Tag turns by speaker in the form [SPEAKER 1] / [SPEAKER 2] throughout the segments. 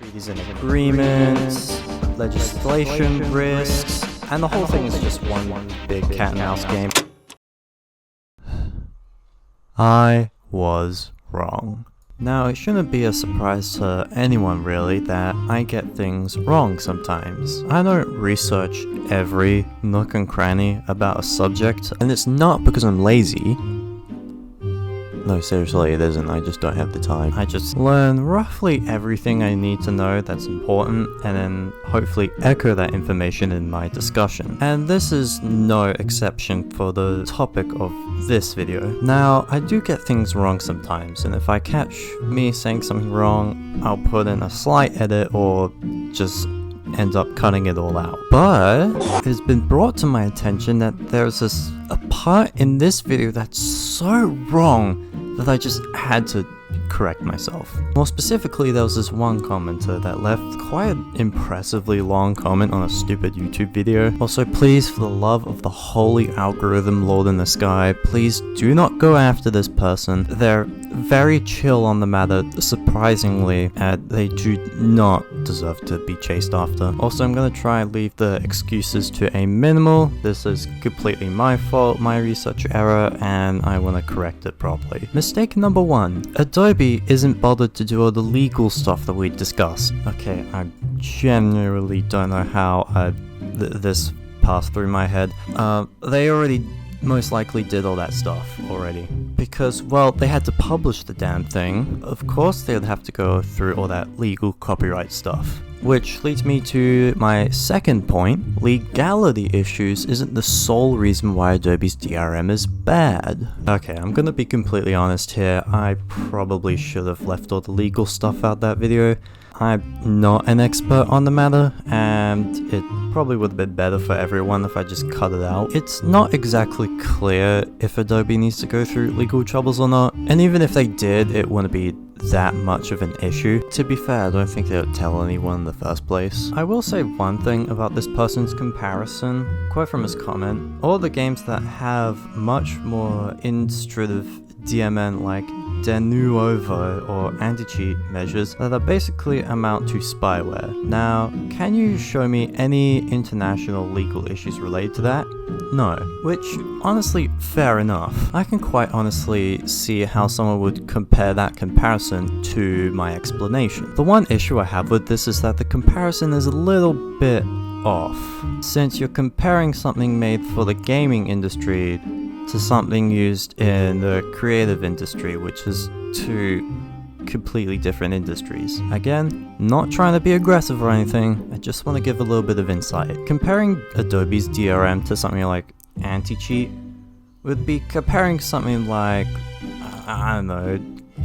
[SPEAKER 1] treaties and agreements, legislation risks, and the whole thing is just one big cat and mouse game. I was wrong. Now, it shouldn't be a surprise to anyone really that I get things wrong sometimes. I don't research every nook and cranny about a subject, and it's not because I'm lazy. No, seriously, it isn't. I just don't have the time. I just learn roughly everything I need to know that's important, and then hopefully echo that information in my discussion. And this is no exception for the topic of this video. Now, I do get things wrong sometimes, and if I catch me saying something wrong, I'll put in a slight edit or just end up cutting it all out. But it has been brought to my attention that there's a part in this video that's so wrong that I just had to correct myself. More specifically, there was this one commenter that left quite an impressively long comment on a stupid YouTube video. Also, please, for the love of the holy algorithm lord in the sky, please do not go after this person. They're very chill on the matter, surprisingly, and they do not deserve to be chased after. Also, I'm gonna try and leave the excuses to a minimal. This is completely my fault, my research error, and I want to correct it properly. Mistake number 1. Adobe isn't bothered to do all the legal stuff that we discussed. Okay, I genuinely don't know how this passed through my head. They already most likely did all that stuff already. Because, well, they had to publish the damn thing. Of course they would have to go through all that legal copyright stuff. Which leads me to my second point. Legality issues isn't the sole reason why Adobe's DRM is bad. Okay, I'm gonna be completely honest here. I probably should have left all the legal stuff out that video. I'm not an expert on the matter, and it probably would have been better for everyone if I just cut it out. It's not exactly clear if Adobe needs to go through legal troubles or not, and even if they did, it wouldn't be that much of an issue. To be fair, I don't think they would tell anyone in the first place. I will say one thing about this person's comparison. Quote from his comment: all the games that have much more illustrative DMN like de novo or anti-cheat measures that are basically amount to spyware. Now, can you show me any international legal issues related to that? No. Which, honestly, fair enough. I can quite honestly see how someone would compare that comparison to my explanation. The one issue I have with this is that the comparison is a little bit off. Since you're comparing something made for the gaming industry to something used in the creative industry, which is two completely different industries. Again, not trying to be aggressive or anything, I just want to give a little bit of insight. Comparing Adobe's DRM to something like anti-cheat would be comparing something like, I don't know,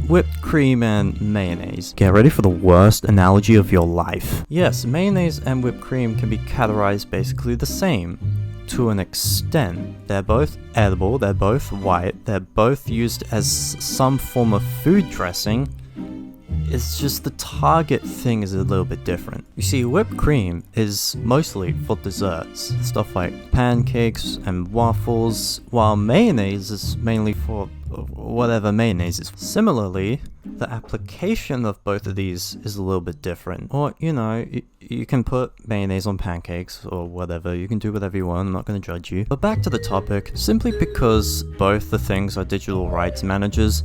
[SPEAKER 1] whipped cream and mayonnaise. Get ready for the worst analogy of your life. Yes, mayonnaise and whipped cream can be categorized basically the same. To an extent. They're both edible, they're both white, they're both used as some form of food dressing. It's just the target thing is a little bit different. You see, whipped cream is mostly for desserts, stuff like pancakes and waffles, while mayonnaise is mainly for whatever mayonnaise is. Similarly, the application of both of these is a little bit different. Or, you know, you can put mayonnaise on pancakes or whatever, you can do whatever you want, I'm not going to judge you. But back to the topic, simply because both the things are digital rights managers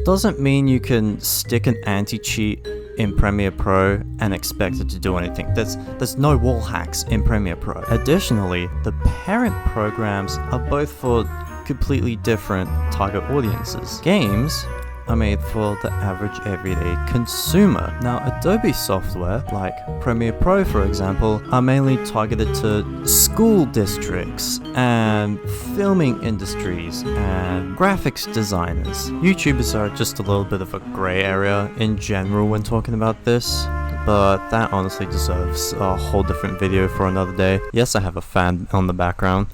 [SPEAKER 1] doesn't mean you can stick an anti-cheat in Premiere Pro and expect it to do anything. There's no wall hacks in Premiere Pro. Additionally, the parent programs are both for completely different target audiences. Games are made for the average everyday consumer. Now, Adobe software, like Premiere Pro for example, are mainly targeted to school districts and filming industries and graphics designers. YouTubers are just a little bit of a grey area in general when talking about this, but that honestly deserves a whole different video for another day. Yes, I have a fan on the background.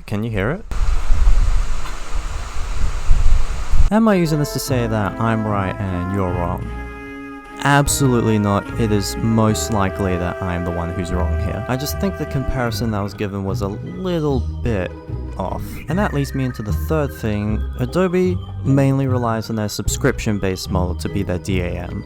[SPEAKER 1] Can you hear it? Am I using this to say that I'm right and you're wrong? Absolutely not. It is most likely that I'm the one who's wrong here. I just think the comparison that was given was a little bit off. And that leads me into the third thing. Adobe mainly relies on their subscription-based model to be their DAM.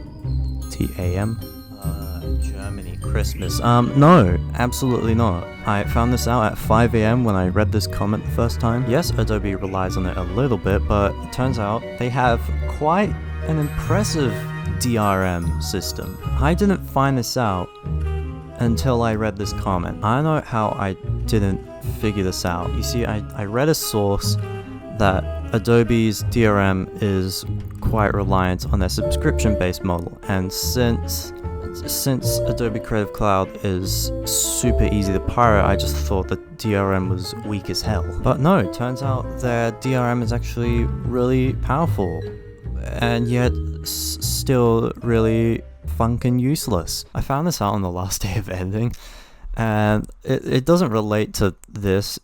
[SPEAKER 1] Germany, Christmas. No, absolutely not. I found this out at 5 a.m. when I read this comment the first time. Yes, Adobe relies on it a little bit, but it turns out they have quite an impressive DRM system. I didn't find this out until I read this comment. I don't know how I didn't figure this out. You see, I read a source that Adobe's DRM is quite reliant on their subscription-based model, and since Adobe Creative Cloud is super easy to pirate, I just thought the DRM was weak as hell. But no, it turns out their DRM is actually really powerful, and yet still really funkin' useless. I found this out on the last day of editing, and it doesn't relate to this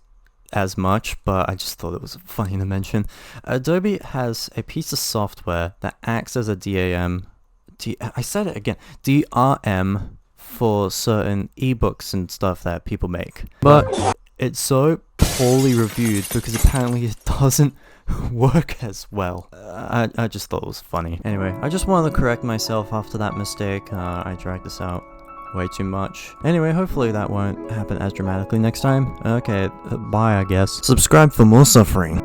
[SPEAKER 1] as much, but I just thought it was funny to mention. Adobe has a piece of software that acts as a DRM for certain ebooks and stuff that people make. But it's so poorly reviewed because apparently it doesn't work as well. I just thought it was funny. Anyway, I just wanted to correct myself after that mistake. I dragged this out way too much. Anyway, hopefully that won't happen as dramatically next time. Okay, bye I guess. Subscribe for more suffering.